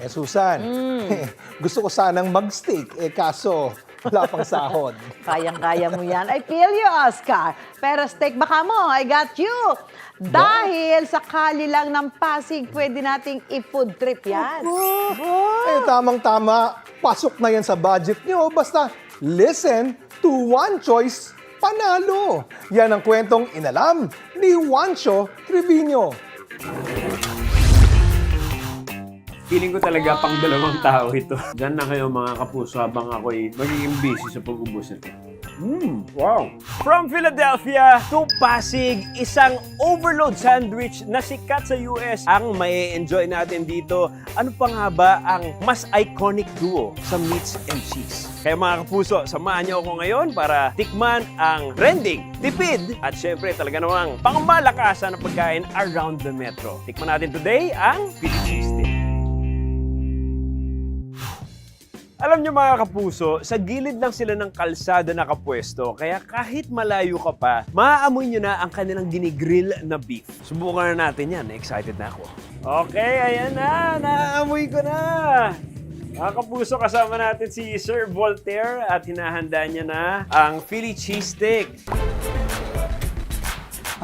Susan, gusto ko sanang mag-steak, kaso wala pang sahod. Kayang-kaya mo yan. I feel you, Oscar. Pero steak baka mo, I got you. Dahil sakali lang ng Pasig, pwede nating i-food trip yan. Tamang-tama, pasok na yan sa budget nyo. Basta listen to One Choice Panalo. Yan ang kwentong inalam ni Juancho Trevino. Feeling ko talaga pang dalawang tao ito. Diyan na kayo mga kapuso habang ako'y magiging busy sa pag-ubos nito. Wow! From Philadelphia to Pasig, isang overload sandwich na sikat sa US ang mai-enjoy natin dito. Ano pa nga ba ang mas iconic duo sa meats and cheese? Kaya mga kapuso, samahan niyo ako ngayon para tikman ang trending, tipid, at syempre talaga namang pangmalakasan ng pagkain around the metro. Tikman natin today ang Philly Cheesesteak. Alam niyo mga kapuso, sa gilid lang sila ng kalsada nakapwesto, kaya kahit malayo ka pa, maaamoy niyo na ang kanilang ginigrill na beef. Subukan na natin yan, excited na ako. Okay, ayan na, naaamoy ko na! Mga kapuso, kasama natin si Sir Voltaire at hinahanda niya na ang Philly Cheesesteak.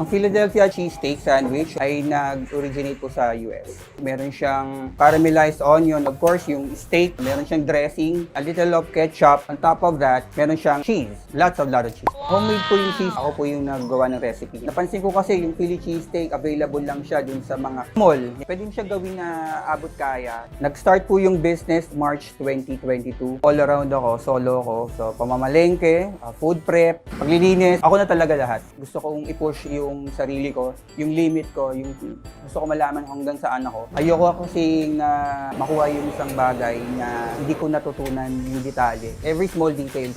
Ang Philadelphia cheesesteak sandwich ay nag-originate po sa US. Meron siyang caramelized onion, of course, yung steak. Meron siyang dressing, a little of ketchup. On top of that, meron siyang cheese. Lot of cheese. Homemade po yung cheese. Ako po yung naggawa ng recipe. Napansin ko kasi yung Philly cheesesteak, available lang siya dun sa mga mall. Pwede mo siya gawin na abot kaya. Nag-start po yung business March 2022. All around ako, solo ako. So, pamamalengke, food prep, paglilinis. Ako na talaga lahat. Gusto kong i-push yung sarili ko, yung limit ko, yung gusto ko malaman hanggang saan ako. Ayoko kasi na makuha yung isang bagay na hindi ko natutunan yung detalye. Every small details.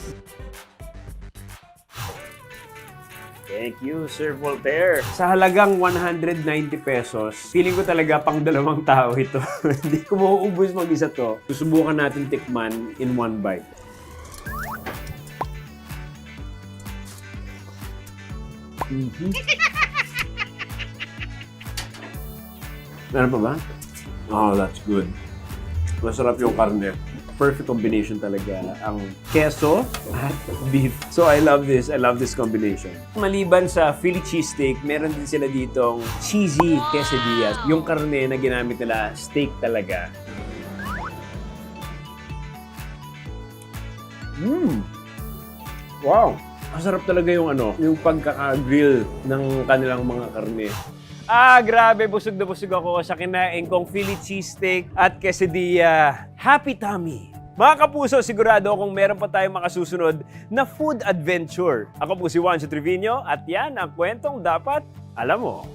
Thank you, Sir Voltaire. Sa halagang 190 pesos, feeling ko talaga pang dalawang tao ito. Hindi ko mauubos mag-isa to. Susubukan natin tikman in one bite. Meron pa ba? Oh, that's good. Masarap yung karne. Perfect combination talaga ang keso at beef. So I love this. I love this combination. Maliban sa Philly cheesesteak, meron din sila ditong cheesy quesadillas. Yung karne na ginamit nila, steak talaga. Wow! Masarap talaga yung yung pagkaka-grill ng kanilang mga karne. Grabe, busog na busog ako sa kinain kong Philly cheesesteak at quesadilla. Happy tummy! Mga kapuso, sigurado akong meron pa tayong makasusunod na food adventure. Ako po si Juancho Trevino at yan ang kwentong dapat alam mo.